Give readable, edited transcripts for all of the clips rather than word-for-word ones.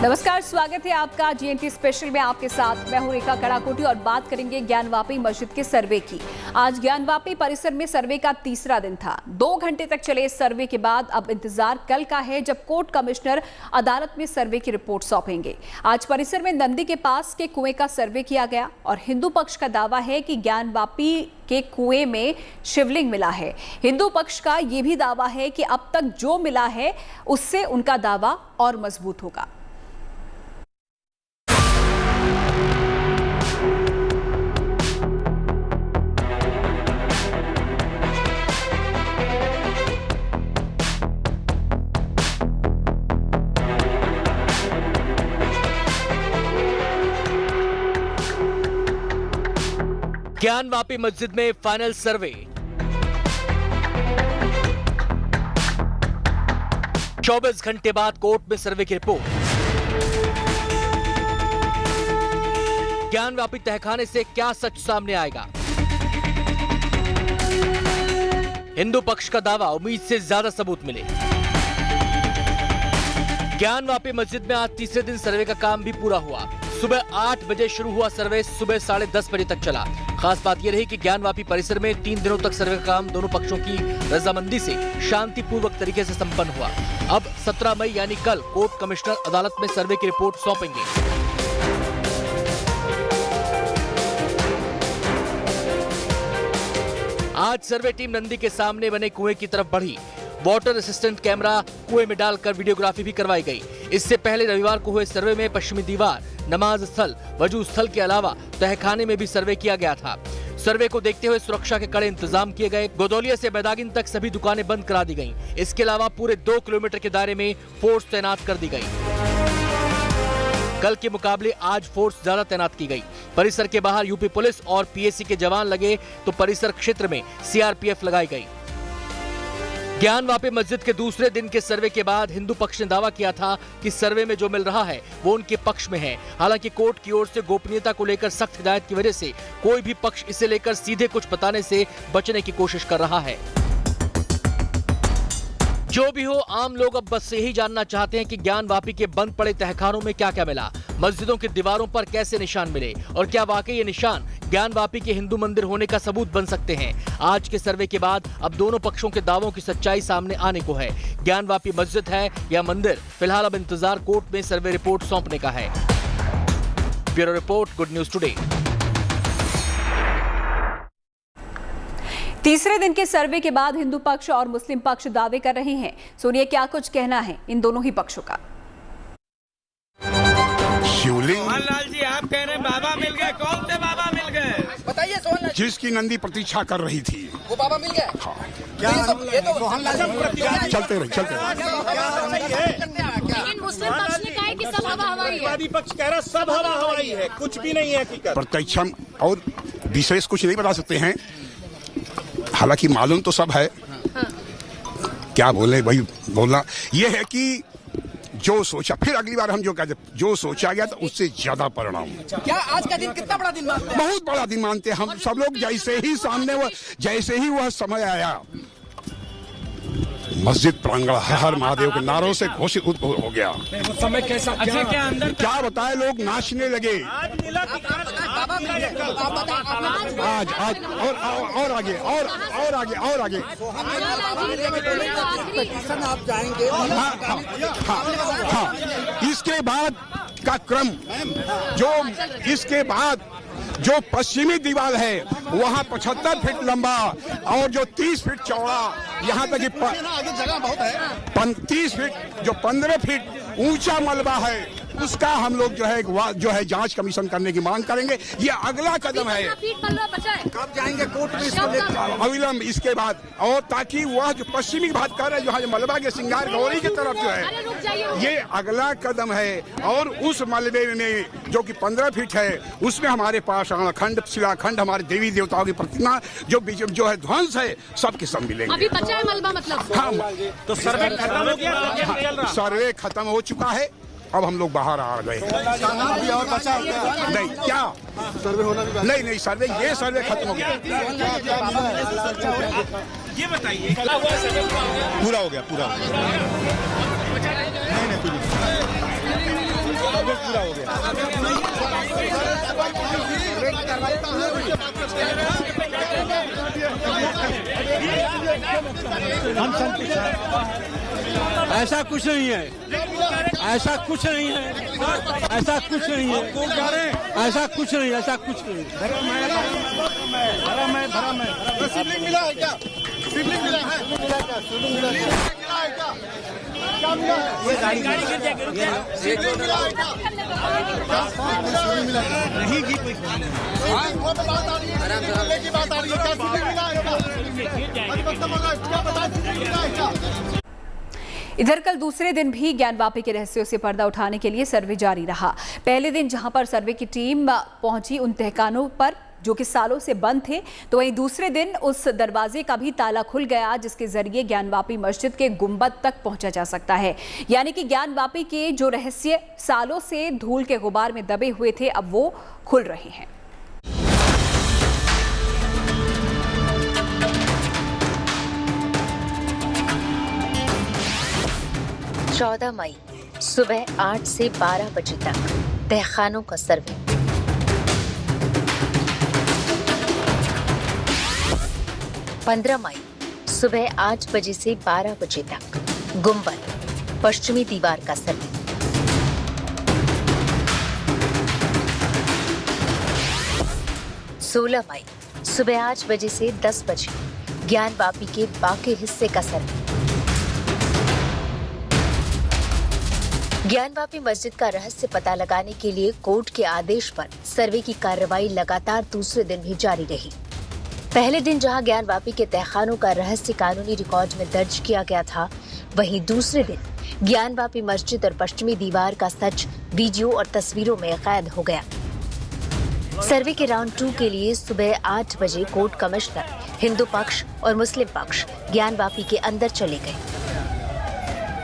नमस्कार, स्वागत है आपका जीएनटी स्पेशल में। आपके साथ मैं हूं रेखा कड़ाकोटी और बात करेंगे ज्ञानवापी मस्जिद के सर्वे की। आज ज्ञानवापी परिसर में सर्वे का तीसरा दिन था। 2 घंटे तक चले इस सर्वे के बाद अब इंतजार कल का है, जब कोर्ट कमिश्नर अदालत में सर्वे की रिपोर्ट सौंपेंगे। आज परिसर में नंदी के पास के कुएं का सर्वे किया गया और हिंदू पक्ष का दावा है कि ज्ञानवापी के कुएं में शिवलिंग मिला है। हिंदू पक्ष का यह भी दावा है कि अब तक जो मिला है उससे उनका दावा और मजबूत होगा। ज्ञानवापी मस्जिद में फाइनल सर्वे। 24 घंटे बाद कोर्ट में सर्वे की रिपोर्ट। ज्ञानवापी तहखाने से क्या सच सामने आएगा? हिंदू पक्ष का दावा, उम्मीद से ज्यादा सबूत मिले। ज्ञानवापी मस्जिद में आज तीसरे दिन सर्वे का काम भी पूरा हुआ। सुबह 8 बजे शुरू हुआ सर्वे, सुबह 10:30 बजे तक चला। खास बात यह रही कि ज्ञानवापी परिसर में 3 दिनों तक सर्वे का काम दोनों पक्षों की रजामंदी से शांतिपूर्वक तरीके से संपन्न हुआ। अब 17 मई यानी कल कोर्ट कमिश्नर अदालत में सर्वे की रिपोर्ट सौंपेंगे। आज सर्वे टीम नंदी के सामने बने कुएं की तरफ बढ़ी। वाटर असिस्टेंट कैमरा कुएं में डालकर वीडियोग्राफी भी करवाई गई। इससे पहले रविवार को हुए सर्वे में पश्चिमी दीवार, नमाज स्थल, वजू स्थल के अलावा तहखाने में भी सर्वे किया गया था। सर्वे को देखते हुए सुरक्षा के कड़े इंतजाम किए गए। गोदौलिया से बैदागिन तक सभी दुकानें बंद करा दी गईं। इसके अलावा पूरे 2 किलोमीटर के दायरे में फोर्स तैनात कर दी गई। कल के मुकाबले आज फोर्स ज्यादा तैनात की गई। परिसर के बाहर यूपी पुलिस और पीएसी के जवान लगे तो परिसर क्षेत्र में सीआरपीएफ लगाई गई। ज्ञानवापी मस्जिद के दूसरे दिन के सर्वे के बाद हिंदू पक्ष ने दावा किया था कि सर्वे में जो मिल रहा है वो उनके पक्ष में है। हालांकि कोर्ट की ओर से गोपनीयता को लेकर सख्त हिदायत की वजह से कोई भी पक्ष इसे लेकर सीधे कुछ बताने से बचने की कोशिश कर रहा है। जो भी हो, आम लोग अब बस यही जानना चाहते हैं कि ज्ञानवापी के बंद पड़े तहखानों में क्या क्या मिला, मस्जिदों की दीवारों पर कैसे निशान मिले और क्या वाकई ये निशान ज्ञानवापी के हिंदू मंदिर होने का सबूत बन सकते हैं। आज के सर्वे के बाद अब दोनों पक्षों के दावों की सच्चाई सामने आने को है। ज्ञानवापी मस्जिद है या मंदिर, फिलहाल अब इंतजार कोर्ट में सर्वे रिपोर्ट सौंपने का है। Bureau report, good news today. तीसरे दिन के सर्वे के बाद हिंदू पक्ष और मुस्लिम पक्ष दावे कर रहे हैं। सुनिए क्या कुछ कहना है इन दोनों ही पक्षों का। शिवलिंग सोहनलाल जी, आप कह रहे हैं बाबा मिल गए। कौन से बाबा मिल गए बताइए? सोहनलाल जिसकी नंदी प्रतीक्षा कर रही थी वो बाबा मिल गए। हाँ। ये तो सोहनलाल जी चलते रहे। लेकिन मुस्लिम पक्ष ने कहा है कि सब हवा हवाई है। वादी पक्ष कह रहा सब हवा हवाई है, कुछ भी नहीं है हकीकत। प्रत्यक्ष हम और विशेष कुछ नहीं बता सकते हैं। हालांकि मालूम तो सब है। क्या बोले भाई, बोलना ये है कि जो सोचा, फिर अगली बार हम जो कहते, जो सोचा गया था उससे ज्यादा परिणाम। क्या आज का दिन कितना बड़ा दिन मानते हैं? बहुत बड़ा दिन मानते हैं हम सब लोग। जैसे ही वह समय आया, मस्जिद प्रांगण हर महादेव के नारों से घोषित हो गया। वो समय कैसा? अच्छा, क्या अंदर क्या बताए, लोग नाचने लगे। आज मिला बाबा मिल गए। आज और आगे और आगे। आप जाएंगे। हाँ। इसके बाद का क्रम इसके बाद जो पश्चिमी दीवार है वहाँ 75 फीट लंबा और जो 30 फीट चौड़ा, यहाँ तक कि जगह बहुत है 30 फीट, जो 15 फीट ऊंचा मलबा है, उसका हम लोग जो है जांच कमीशन करने की मांग करेंगे। ये अगला कदम है। कब जाएंगे कोर्ट में इसको लेकर? अविलंब इसके बाद, और ताकि वह जो पश्चिमी बात कर रहे जो मलबा के सिंगार गौरी की तरफ जो है, ये अगला कदम है। और उस मलबे में जो कि 15 फीट है, उसमें हमारे पास खंड, शिलाखंड, हमारे देवी देवताओं की प्रतिमा जो है ध्वंस है, सबके सब मिलेंगे। अभी बचा है मलबा मतलब? हाँ, तो सर्वे खत्म हो गया? सर्वे खत्म हो चुका है। अब हम लोग बाहर आ गए। और बचा नहीं, क्या सर्वे होना भी नहीं सर्वे, ये सर्वे खत्म हो गया। ये बताइए, पूरा हो गया। पूरा हो गया। हम संतुष्ट हैं। ऐसा कुछ नहीं है, ऐसा कुछ नहीं है, ऐसा कुछ नहीं है, ऐसा कुछ नहीं, ऐसा कुछ नहीं। धर्म है। शिवलिंग मिला है क्या? शिवलिंग मिला है? शिवलिंग मिला है क्या? क्या मिला है? ये गाड़ी गिर जाएगी। शिवलिंग मिला है क्या? शिवलिंग मिला है? नहीं जी, कोई वो तो बात आ रही है, शिवलिंग मिलने की बात आ रही है। क्या शिवलिंग मिला है क्या? मतलब क्या बता, शिवलिंग मिला है क्या? इधर कल दूसरे दिन भी ज्ञानवापी के रहस्यों से पर्दा उठाने के लिए सर्वे जारी रहा। पहले दिन जहां पर सर्वे की टीम पहुंची उन तहखानों पर जो कि सालों से बंद थे, तो वहीं दूसरे दिन उस दरवाजे का भी ताला खुल गया जिसके जरिए ज्ञानवापी मस्जिद के गुंबद तक पहुंचा जा सकता है। यानी कि ज्ञानवापी के जो रहस्य सालों से धूल के गुबार में दबे हुए थे, अब वो खुल रहे हैं। 14 मई सुबह 8 से 12 बजे तक तहखानों का सर्वे। 15 मई सुबह 8 बजे से 12 बजे तक गुंबद पश्चिमी दीवार का सर्वे। 16 मई सुबह 8 बजे से 10 बजे ज्ञानवापी के बाकी हिस्से का सर्वे। ज्ञानवापी मस्जिद का रहस्य पता लगाने के लिए कोर्ट के आदेश पर सर्वे की कार्रवाई लगातार दूसरे दिन भी जारी रही। पहले दिन जहां ज्ञानवापी के तहखानों का रहस्य कानूनी रिकॉर्ड में दर्ज किया गया था, वहीं दूसरे दिन ज्ञानवापी मस्जिद और पश्चिमी दीवार का सच वीडियो और तस्वीरों में कैद हो गया। सर्वे के राउंड 2 के लिए सुबह 8 बजे कोर्ट कमिश्नर, हिंदू पक्ष और मुस्लिम पक्ष ज्ञानवापी के अंदर चले गए।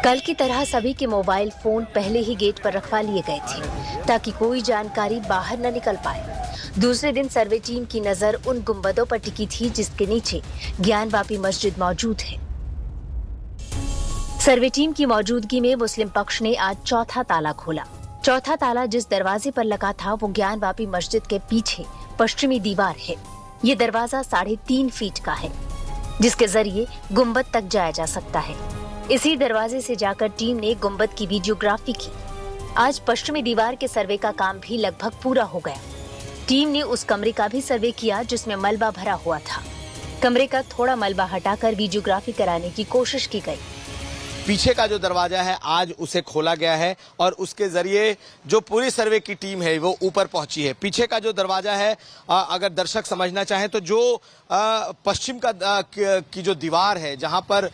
कल की तरह सभी के मोबाइल फोन पहले ही गेट पर रखवा लिए गए थे ताकि कोई जानकारी बाहर न निकल पाए। दूसरे दिन सर्वे टीम की नजर उन गुंबदों पर टिकी थी जिसके नीचे ज्ञानवापी मस्जिद मौजूद है। सर्वे टीम की मौजूदगी में मुस्लिम पक्ष ने आज चौथा ताला खोला। चौथा ताला जिस दरवाजे पर लगा था वो ज्ञानवापी मस्जिद के पीछे पश्चिमी दीवार है। ये दरवाजा 3.5 फीट का है जिसके जरिए गुंबद तक जाया जा सकता है। इसी दरवाजे से जाकर टीम ने गुंबद की वीडियोग्राफी की। आज पश्चिमी दीवार के सर्वे का काम भी लगभग पूरा हो गया। टीम ने उस कमरे का भी सर्वे किया जिसमें मलबा भरा हुआ था। कमरे का थोड़ा मलबा हटाकर वीडियोग्राफी कराने की कोशिश की गई। पीछे का जो दरवाजा है आज उसे खोला गया है और उसके जरिए जो पूरी सर्वे की टीम है वो ऊपर पहुंची है। पीछे का जो दरवाजा है, अगर दर्शक समझना चाहें तो जो पश्चिम की जो दीवार है जहां पर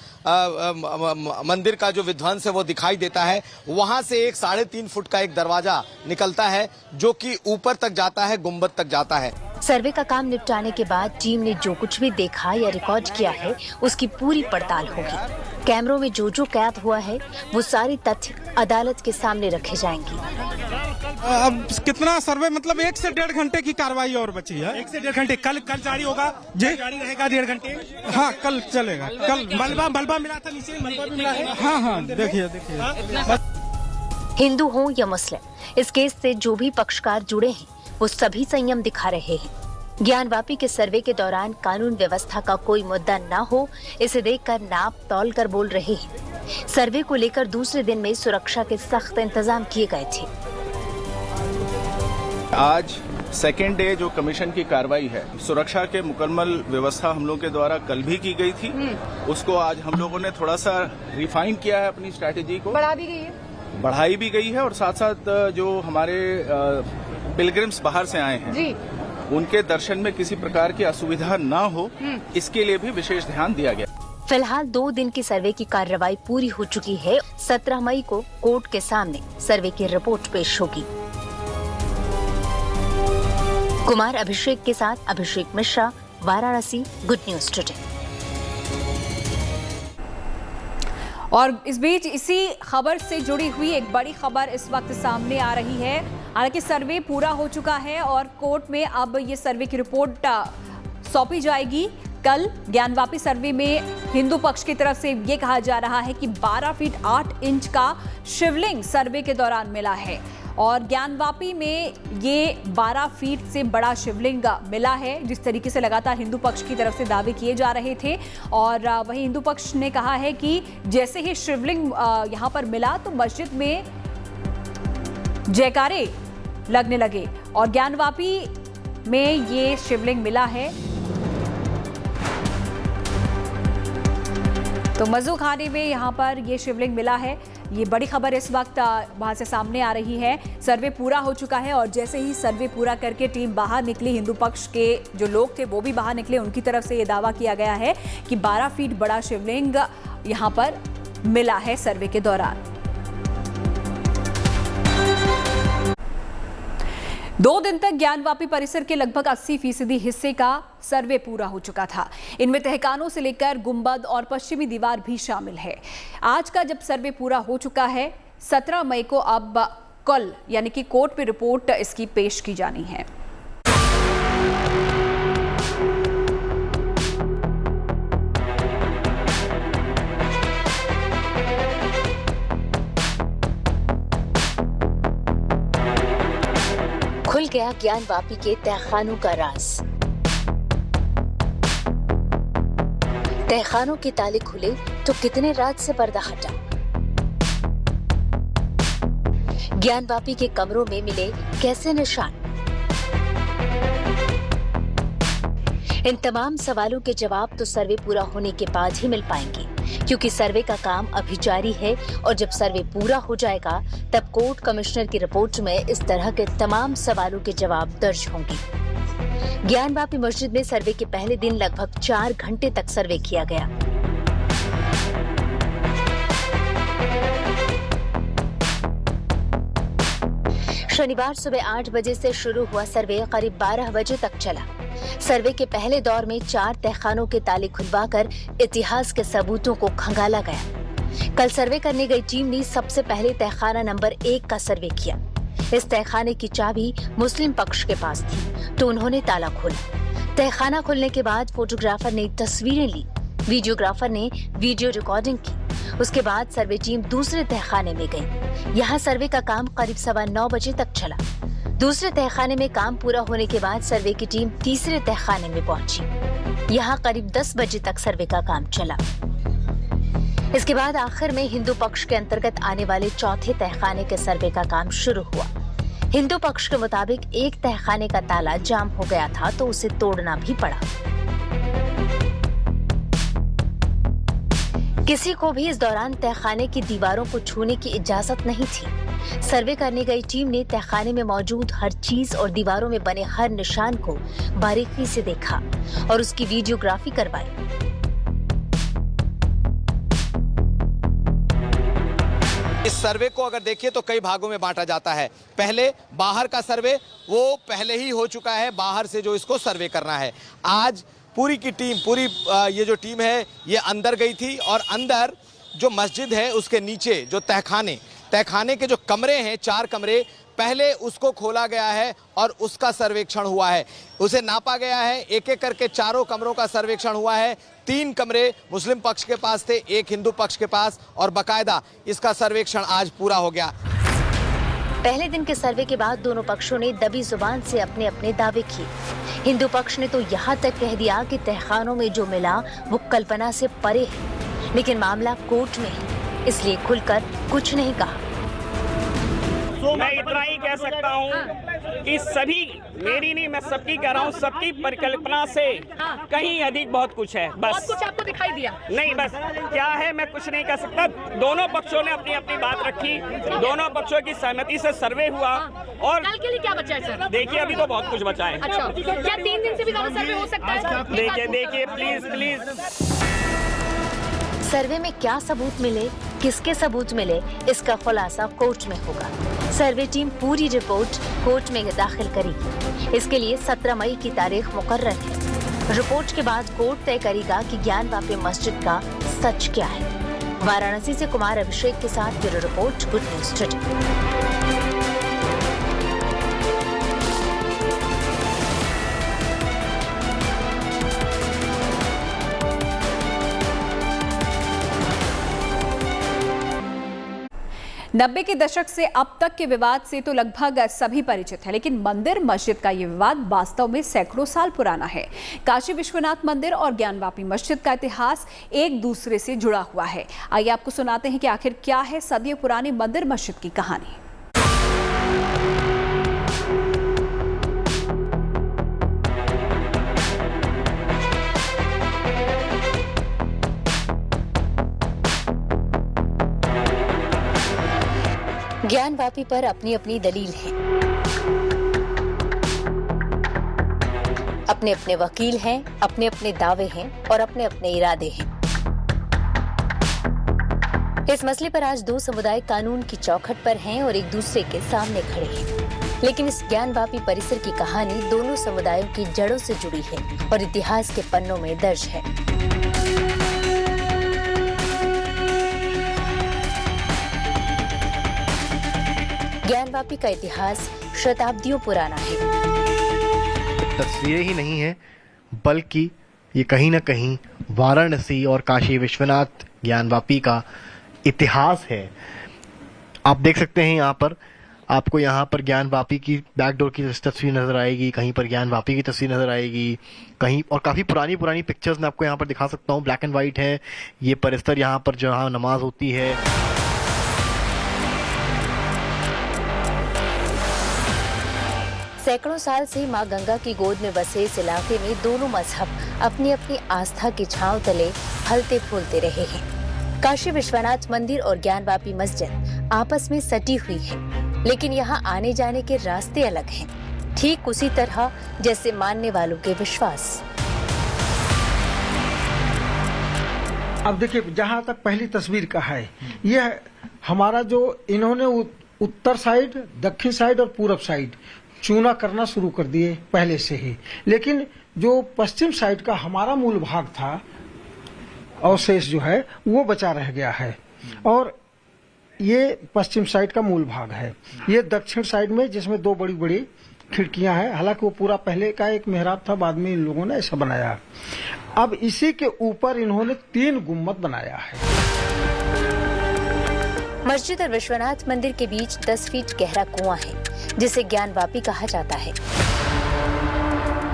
मंदिर का जो विध्वंस है वो दिखाई देता है, वहां से एक 3.5 फुट का एक दरवाजा निकलता है जो कि ऊपर तक जाता है, गुंबद तक जाता है। सर्वे का काम निपटाने के बाद टीम ने जो कुछ भी देखा या रिकॉर्ड किया है उसकी पूरी पड़ताल होगी। कैमरों में जो जो कैद हुआ है वो सारी तथ्य अदालत के सामने रखे जाएंगे। अब कितना सर्वे, मतलब 1 से 1.5 घंटे की कार्रवाई और बची है। 1 से 1.5 घंटे कल जारी होगा जी, जारी रहेगा 1.5 घंटे। हाँ, कल चलेगा। कल मलबा मिला था, नीचे मलबा भी मिला है। हाँ, देखिए। हिंदू हो या मुस्लिम, इस केस से जो भी पक्षकार जुड़े हैं वो सभी संयम दिखा रहे हैं। ज्ञानवापी के सर्वे के दौरान कानून व्यवस्था का कोई मुद्दा न हो, इसे देखकर नाप तौल कर बोल रहे हैं। सर्वे को लेकर दूसरे दिन में सुरक्षा के सख्त इंतजाम किए गए थे। आज सेकेंड डे जो कमीशन की कार्रवाई है, सुरक्षा के मुकम्मल व्यवस्था हम लोग के द्वारा कल भी की गई थी। उसको आज हम लोगों ने थोड़ा सा रिफाइन किया है, अपनी स्ट्रैटेजी को बढ़ाई भी गई है और साथ साथ जो हमारे पिलग्रिम्स बाहर से आए हैं जी, उनके दर्शन में किसी प्रकार की असुविधा न हो, इसके लिए भी विशेष ध्यान दिया गया। फिलहाल 2 दिन की सर्वे की कार्रवाई पूरी हो चुकी है। 17 मई को कोर्ट के सामने सर्वे की रिपोर्ट पेश होगी। कुमार अभिषेक के साथ Abhishek Mishra, Varanasi, good news today. और इस बीच इसी खबर से जुड़ी हुई एक बड़ी खबर इस वक्त सामने आ रही है। हालांकि सर्वे पूरा हो चुका है और कोर्ट में अब ये सर्वे की रिपोर्ट सौंपी जाएगी। कल ज्ञानवापी सर्वे में हिंदू पक्ष की तरफ से ये कहा जा रहा है कि 12 फीट 8 इंच का शिवलिंग सर्वे के दौरान मिला है और ज्ञानवापी में ये 12 फीट से बड़ा शिवलिंग मिला है, जिस तरीके से लगातार हिंदू पक्ष की तरफ से दावे किए जा रहे थे। और वहीं हिंदू पक्ष ने कहा है कि जैसे ही शिवलिंग यहां पर मिला तो मस्जिद में जयकारे लगने लगे और ज्ञानवापी में ये शिवलिंग मिला है तो मज़ू खाने में यहाँ पर ये शिवलिंग मिला है। ये बड़ी खबर इस वक्त वहाँ से सामने आ रही है। सर्वे पूरा हो चुका है और जैसे ही सर्वे पूरा करके टीम बाहर निकली, हिंदू पक्ष के जो लोग थे वो भी बाहर निकले, उनकी तरफ से ये दावा किया गया है कि 12 फीट बड़ा शिवलिंग यहाँ पर मिला है सर्वे के दौरान। 2 दिन तक ज्ञानवापी परिसर के लगभग 80% हिस्से का सर्वे पूरा हो चुका था। इनमें तहखानों से लेकर गुंबद और पश्चिमी दीवार भी शामिल है। आज का जब सर्वे पूरा हो चुका है, 17 मई को अब कल यानी कि कोर्ट में रिपोर्ट इसकी पेश की जानी है। खुल गया ज्ञानवापी के तहखानों का राज। तहखानों के ताले खुले तो कितने राज से पर्दा हटा। ज्ञानवापी के कमरों में मिले कैसे निशान। इन तमाम सवालों के जवाब तो सर्वे पूरा होने के बाद ही मिल पाएंगे, क्योंकि सर्वे का काम अभी जारी है और जब सर्वे पूरा हो जाएगा तब कोर्ट कमिश्नर की रिपोर्ट में इस तरह के तमाम सवालों के जवाब दर्ज होंगे। ज्ञानवापी मस्जिद में सर्वे के पहले दिन लगभग 4 घंटे तक सर्वे किया गया। शनिवार सुबह 8 बजे से शुरू हुआ सर्वे करीब 12 बजे तक चला। सर्वे के पहले दौर में 4 तहखानों के ताले खुलवाकर इतिहास के सबूतों को खंगाला गया। कल सर्वे करने गई टीम ने सबसे पहले तहखाना नंबर 1 का सर्वे किया। इस तहखाने की चाबी मुस्लिम पक्ष के पास थी तो उन्होंने ताला खोला। तहखाना खुलने के बाद फोटोग्राफर ने तस्वीरें ली, वीडियोग्राफर ने वीडियो रिकॉर्डिंग की। उसके बाद सर्वे टीम दूसरे तहखाने में गई। यहाँ सर्वे का काम करीब 9:15 बजे तक चला। दूसरे तहखाने में काम पूरा होने के बाद सर्वे की टीम तीसरे तहखाने में पहुंची। यहाँ करीब 10 बजे तक सर्वे का काम चला। इसके बाद आखिर में हिंदू पक्ष के अंतर्गत आने वाले चौथे तहखाने के सर्वे का काम शुरू हुआ। हिंदू पक्ष के मुताबिक एक तहखाने का ताला जाम हो गया था तो उसे तोड़ना भी पड़ा। किसी को भी इस दौरान तहखाने की दीवारों को छूने की इजाजत नहीं थी। सर्वे करने गई टीम ने तहखाने में मौजूद हर चीज और दीवारों में बने हर निशान को बारीकी से देखा और उसकी वीडियोग्राफी करवाई। इस सर्वे को अगर देखिए तो कई भागों में बांटा जाता है। पहले बाहर का सर्वे वो पहले ही हो चुका है, बाहर से जो इसको सर्वे करना है। आज पूरी की टीम, ये जो टीम है ये अंदर गई थी और अंदर जो मस्जिद है उसके नीचे जो तहखाने के जो कमरे हैं, 4 कमरे, पहले उसको खोला गया है और उसका सर्वेक्षण हुआ है। उसे नापा गया है, एक एक करके 4 कमरों का सर्वेक्षण हुआ है। 3 कमरे मुस्लिम पक्ष के पास थे, 1 हिंदू पक्ष के पास और बाकायदा इसका सर्वेक्षण आज पूरा हो गया। पहले दिन के सर्वे के बाद दोनों पक्षों ने दबी जुबान से अपने अपने दावे किए। हिंदू पक्ष ने तो यहाँ तक कह दिया कि तहखानों में जो मिला वो कल्पना से परे है, लेकिन मामला कोर्ट में है, इसलिए खुलकर कुछ नहीं कहा। मैं इतना ही कह सकता हूँ कि सभी, मेरी नहीं, मैं सबकी कह रहा हूँ, सबकी परिकल्पना से कहीं अधिक बहुत कुछ है। बस बहुत कुछ आपको दिखाई दिया नहीं, बस क्या है मैं कुछ नहीं कह सकता। दोनों पक्षों ने अपनी अपनी बात रखी, दोनों पक्षों की सहमति से सर्वे हुआ। और कल के लिए क्या बचा है सर? देखिए अभी तो बहुत कुछ बचा है। अच्छा, क्या 3 दिन से भी ज्यादा सर्वे हो सकता है? देखिए प्लीज सर्वे में क्या सबूत मिले, किसके सबूत मिले, इसका खुलासा कोर्ट में होगा। सर्वे टीम पूरी रिपोर्ट कोर्ट में दाखिल करेगी। इसके लिए 17 मई की तारीख मुकर्रर है। रिपोर्ट के बाद कोर्ट तय करेगा कि ज्ञानवापी मस्जिद का सच क्या है। वाराणसी से कुमार अभिषेक के साथ bureau report, good news today. 90 के दशक से अब तक के विवाद से तो लगभग सभी परिचित हैं, लेकिन मंदिर मस्जिद का ये विवाद वास्तव में सैकड़ों साल पुराना है। काशी विश्वनाथ मंदिर और ज्ञानवापी मस्जिद का इतिहास एक दूसरे से जुड़ा हुआ है। आइए आपको सुनाते हैं कि आखिर क्या है सदियों पुरानी मंदिर मस्जिद की कहानी। ज्ञानवापी पर अपनी अपनी दलील है, अपने अपने वकील हैं, अपने अपने दावे हैं और अपने अपने इरादे हैं। इस मसले पर आज दो समुदाय कानून की चौखट पर हैं और एक दूसरे के सामने खड़े हैं। लेकिन इस ज्ञानवापी परिसर की कहानी दोनों समुदायों की जड़ों से जुड़ी है और इतिहास के पन्नों में दर्ज है। ज्ञानवापी का इतिहास शताब्दियों पुराना है। तस्वीरें ही नहीं है, बल्कि ये कहीं न कहीं वाराणसी और काशी विश्वनाथ ज्ञानवापी का इतिहास है। आप देख सकते हैं यहाँ पर आपको यहाँ पर ज्ञानवापी की बैकडोर की तस्वीर नजर आएगी, कहीं पर ज्ञानवापी की तस्वीर नजर आएगी, कहीं और काफ़ी पुरानी पिक्चर्स मैं आपको यहाँ पर दिखा सकता हूँ। ब्लैक एंड वाइट है ये परिसर, यहाँ पर जहाँ नमाज होती है। सैकड़ों साल से मां गंगा की गोद में बसे इस इलाके में दोनों मजहब अपनी अपनी आस्था की छांव तले फलते फूलते रहे हैं। काशी विश्वनाथ मंदिर और ज्ञानवापी मस्जिद आपस में सटी हुई है, लेकिन यहाँ आने जाने के रास्ते अलग हैं, ठीक उसी तरह जैसे मानने वालों के विश्वास। अब देखिए, जहाँ तक पहली तस्वीर का है, यह हमारा जो इन्होंने उत्तर साइड, दक्षिण साइड और पूरब साइड चूना करना शुरू कर दिए पहले से ही, लेकिन जो पश्चिम साइड का हमारा मूल भाग था अवशेष जो है वो बचा रह गया है, और ये पश्चिम साइड का मूल भाग है। ये दक्षिण साइड में जिसमें दो बड़ी बड़ी खिड़कियां हैं, हालांकि वो पूरा पहले का एक मेहराब था, बाद में इन लोगों ने ऐसा बनाया। अब इसी के ऊपर इन्होंने 3 गुम्मद बनाया है। मस्जिद और विश्वनाथ मंदिर के बीच 10 फीट गहरा कुआं है, जिसे ज्ञानवापी कहा जाता है।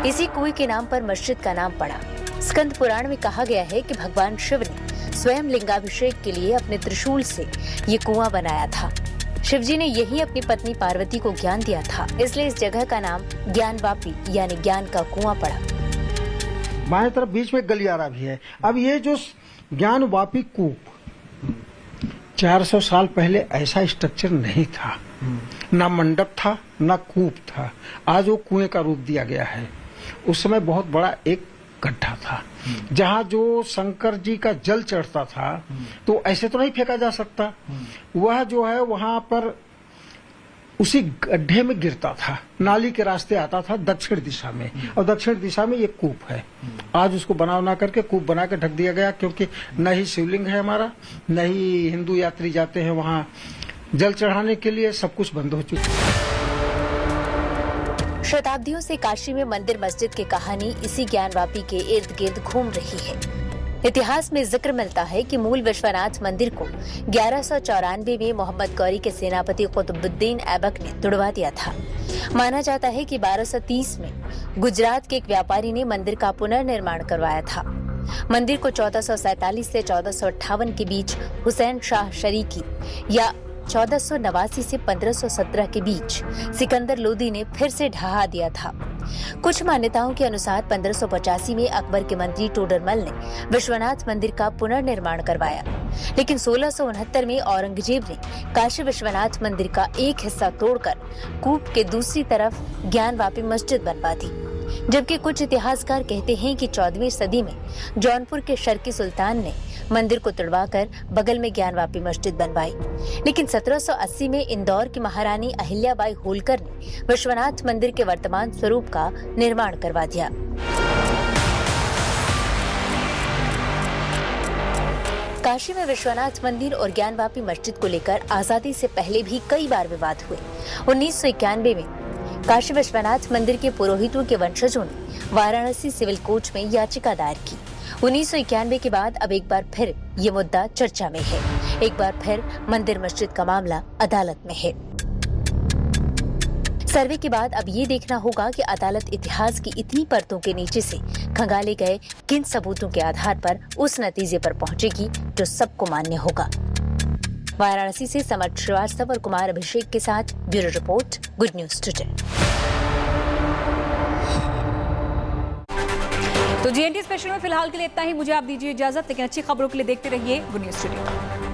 इसी कुएं के नाम पर मस्जिद का नाम पड़ा। स्कंद पुराण में कहा गया है कि भगवान शिव ने स्वयं लिंगाभिषेक के लिए अपने त्रिशूल से ये कुआं बनाया था। शिवजी ने यही अपनी पत्नी पार्वती को ज्ञान दिया था, इसलिए इस जगह का नाम ज्ञानवापी यानी ज्ञान का कुआं पड़ा। बाएं तरफ बीच में गलियारा भी है। अब ये जो ज्ञानवापी कूप, 400 साल पहले ऐसा स्ट्रक्चर नहीं था, ना मंडप था ना कूप था। आज वो कुएं का रूप दिया गया है। उस समय बहुत बड़ा एक गड्ढा था, जहाँ जो शंकर जी का जल चढ़ता था, तो ऐसे तो नहीं फेंका जा सकता। वह जो है वहां पर उसी गड्ढे में गिरता था, नाली के रास्ते आता था दक्षिण दिशा में, और दक्षिण दिशा में ये कूप है। आज उसको बना करके कूप बना के ढक दिया गया, क्योंकि न ही शिवलिंग है हमारा, न ही हिंदू यात्री जाते हैं वहां जल चढ़ाने के लिए, सब कुछ बंद हो चुका है। शताब्दियों से काशी में मंदिर मस्जिद की कहानी इसी ज्ञानवापी के इर्द गिर्द घूम रही है। इतिहास में जिक्र मिलता है कि मूल विश्वनाथ मंदिर को 1194 में मोहम्मद गौरी के सेनापति कुतुबुद्दीन ऐबक ने तुड़वा दिया था। माना जाता है कि 1230 में गुजरात के एक व्यापारी ने मंदिर का पुनर्निर्माण करवाया था। मंदिर को 1447 से 1458 के बीच हुसैन शाह शरीकी या 1489 से 1517 के बीच सिकंदर लोदी ने फिर से ढहा दिया था। कुछ मान्यताओं के अनुसार 1585 में अकबर के मंत्री टोडरमल ने विश्वनाथ मंदिर का पुनर्निर्माण करवाया, लेकिन 1669 में औरंगजेब ने काशी विश्वनाथ मंदिर का एक हिस्सा तोड़कर कूप के दूसरी तरफ ज्ञानवापी मस्जिद बनवा दी। जबकि कुछ इतिहासकार कहते हैं कि 14वीं सदी में जौनपुर के शर्की सुल्तान ने मंदिर को तुड़वाकर बगल में ज्ञानवापी मस्जिद बनवाई, लेकिन 1780 में इंदौर की महारानी अहिल्याबाई होलकर ने विश्वनाथ मंदिर के वर्तमान स्वरूप का निर्माण करवा दिया। काशी में विश्वनाथ मंदिर और ज्ञानवापी मस्जिद को लेकर आजादी से पहले भी कई बार विवाद हुए। 1991 में काशी विश्वनाथ मंदिर के पुरोहितों के वंशजों ने वाराणसी सिविल कोर्ट में याचिका दायर की। 1991 के बाद अब एक बार फिर ये मुद्दा चर्चा में है। एक बार फिर मंदिर मस्जिद का मामला अदालत में है। सर्वे के बाद अब ये देखना होगा कि अदालत इतिहास की इतनी परतों के नीचे से खंगाले गए किन सबूतों के आधार पर उस नतीजे पर पहुंचेगी जो सबको मान्य होगा। वाराणसी से समर श्रीवास्तव और कुमार अभिषेक के साथ bureau report, good news today. तो जीएनटी स्पेशल में फिलहाल के लिए इतना ही। मुझे आप दीजिए इजाजत, लेकिन अच्छी खबरों के लिए देखते रहिए गुड न्यूज टुडे।